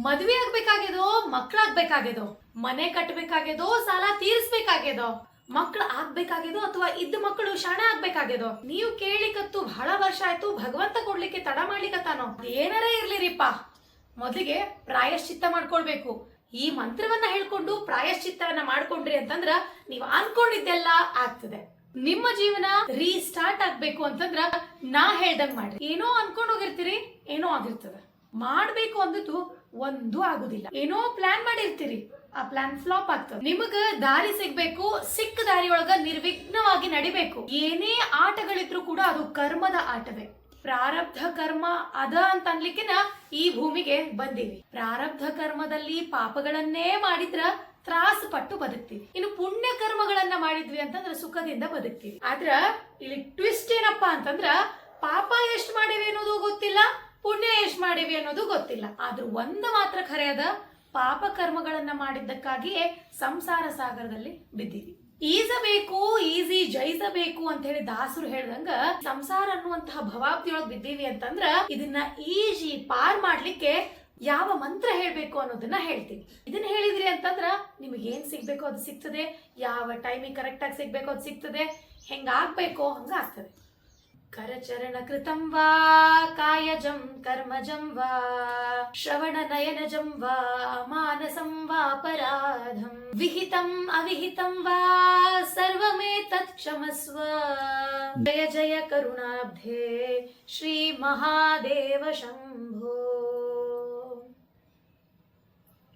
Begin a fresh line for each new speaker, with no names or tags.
ಮದ್ವೆ ಆಗ್ಬೇಕಾಗ್ಯದೋ ಮಕ್ಳಾಗ್ಬೇಕಾಗ್ಯದೋ, ಮನೆ ಕಟ್ಟಬೇಕಾಗ್ಯದೋ ಸಾಲ ತೀರಿಸ್ಬೇಕಾಗ್ಯದೋ, ಮಕ್ಳು ಆಗ್ಬೇಕಾಗ್ಯದೋ ಅಥವಾ ಇದ್ದ ಮಕ್ಕಳು ಶಾಣ ಆಗ್ಬೇಕಾಗ್ಯದೋ, ನೀವು ಕೇಳಿಕತ್ತು ಬಹಳ ವರ್ಷ ಆಯ್ತು, ಭಗವಂತ ಕೊಡ್ಲಿಕ್ಕೆ ತಡ ಮಾಡ್ಲಿಕ್ಕತ್ತಾನೋ. ಏನಾರೇ ಇರ್ಲಿರಿಪ್ಪ, ಮೊದಲಿಗೆ ಪ್ರಾಯಶ್ಚಿತ್ತ ಮಾಡ್ಕೊಳ್ಬೇಕು. ಈ ಮಂತ್ರವನ್ನ ಹೇಳ್ಕೊಂಡು ಪ್ರಾಯಶ್ಚಿತ್ತವನ್ನ ಮಾಡ್ಕೊಂಡ್ರಿ ಅಂತಂದ್ರ ನೀವ್ ಅನ್ಕೊಂಡಿದ್ದೆಲ್ಲ ಆಗ್ತದೆ. ನಿಮ್ಮ ಜೀವನ ರೀಸ್ಟಾರ್ಟ್ ಆಗ್ಬೇಕು ಅಂತಂದ್ರ ನಾ ಹೇಳ್ದಂಗ್ ಮಾಡ್ರಿ. ಏನೋ ಅನ್ಕೊಂಡ್ ಹೋಗಿರ್ತೀರಿ, ಏನೋ ಆಗಿರ್ತದೆ. ಮಾಡ್ಬೇಕು ಅಂದದ್ದು ಒಂದು ಆಗುದಿಲ್ಲ. ಏನೋ ಪ್ಲಾನ್ ಮಾಡಿರ್ತೀರಿ, ಆ ಪ್ಲಾನ್ ಫ್ಲಾಪ್ ಆಗ್ತದೆ. ನಿಮಗ ದಾರಿ ಸಿಗ್ಬೇಕು, ಸಿಕ್ಕ ದಾರಿಯೊಳಗ ನಿರ್ವಿಘ್ನವಾಗಿ ನಡಿಬೇಕು. ಏನೇ ಆಟಗಳಿದ್ರು ಕೂಡ ಅದು ಕರ್ಮದ ಆಟವೇ. ಪ್ರಾರಬ್ಧ ಕರ್ಮ ಅದ ಅಂತ ಅನ್ಲಿಕ್ಕಿನ ಈ ಭೂಮಿಗೆ ಬಂದೀವಿ. ಪ್ರಾರಬ್ಧ ಕರ್ಮದಲ್ಲಿ ಪಾಪಗಳನ್ನೇ ಮಾಡಿದ್ರ ತ್ರಾಸ ಪಟ್ಟು ಬದುಕ್ತೀವಿ. ಇನ್ನು ಪುಣ್ಯ ಕರ್ಮಗಳನ್ನ ಮಾಡಿದ್ವಿ ಅಂತಂದ್ರ ಸುಖದಿಂದ ಬದುಕ್ತೀವಿ. ಆದ್ರ ಇಲ್ಲಿ ಟ್ವಿಸ್ಟ್ ಏನಪ್ಪಾ ಅಂತಂದ್ರ, ಪಾಪ ಎಷ್ಟ್ ಮಾಡಿವಿ ಅನ್ನೋದು ಗೊತ್ತಿಲ್ಲ, ಪುಣ್ಯ ಎಷ್ಟ್ ಮಾಡಿವಿ ಅನ್ನೋದು ಗೊತ್ತಿಲ್ಲ. ಆದ್ರೂ ಒಂದು ಮಾತ್ರ ಖರೆ ಅದ, ಪಾಪ ಕರ್ಮಗಳನ್ನ ಮಾಡಿದ್ದಕ್ಕಾಗಿಯೇ ಸಂಸಾರ ಸಾಗರದಲ್ಲಿ ಬಿದ್ದೀವಿ. ಈಸಬೇಕು, ಈಸಿ ಜಯಿಸಬೇಕು ಅಂತ ಹೇಳಿ ದಾಸರು ಹೇಳ್ದಂಗ ಸಂಸಾರ ಅನ್ನುವಂತಹ ಭವಾಬ್ದಿಯೊಳಗ್ ಬಿದ್ದೀವಿ ಅಂತಂದ್ರ ಇದನ್ನ ಈಜಿ ಪಾರ್ ಮಾಡ್ಲಿಕ್ಕೆ ಯಾವ ಮಂತ್ರ ಹೇಳ್ಬೇಕು ಅನ್ನೋದನ್ನ ಹೇಳ್ತೀವಿ. ಇದನ್ನ ಹೇಳಿದ್ರಿ ಅಂತಂದ್ರ ನಿಮ್ಗೆ ಏನ್ ಸಿಗ್ಬೇಕೋ ಅದು ಸಿಗ್ತದೆ, ಯಾವ ಟೈಮಿಗೆ ಕರೆಕ್ಟ್ ಆಗಿ ಸಿಗ್ಬೇಕೋ ಅದು ಸಿಗ್ತದೆ, ಹೆಂಗಾಗ್ಬೇಕೋ ಹಂಗ ಆಗ್ತದೆ. ಕರಚರಣ ಕೃತಂ ವಾ ಕಾಯಜಂ ಕರ್ಮಜಂ ವಾ ಶ್ರವಣ ನಯನಜಂ ವಾ ಮಾನಸಂ ವಾ ಅಪರಾಧಂ ವಿಹಿತಂ ಅವಿಹಿತಂ ವಾ ಸರ್ವಮೇತತ್ ಕ್ಷಮಸ್ವ. ಜಯ ಜಯ ಕರುಣಾಬ್ಧೇ ಶ್ರೀ ಮಹಾದೇವ ಶಂಭೋ.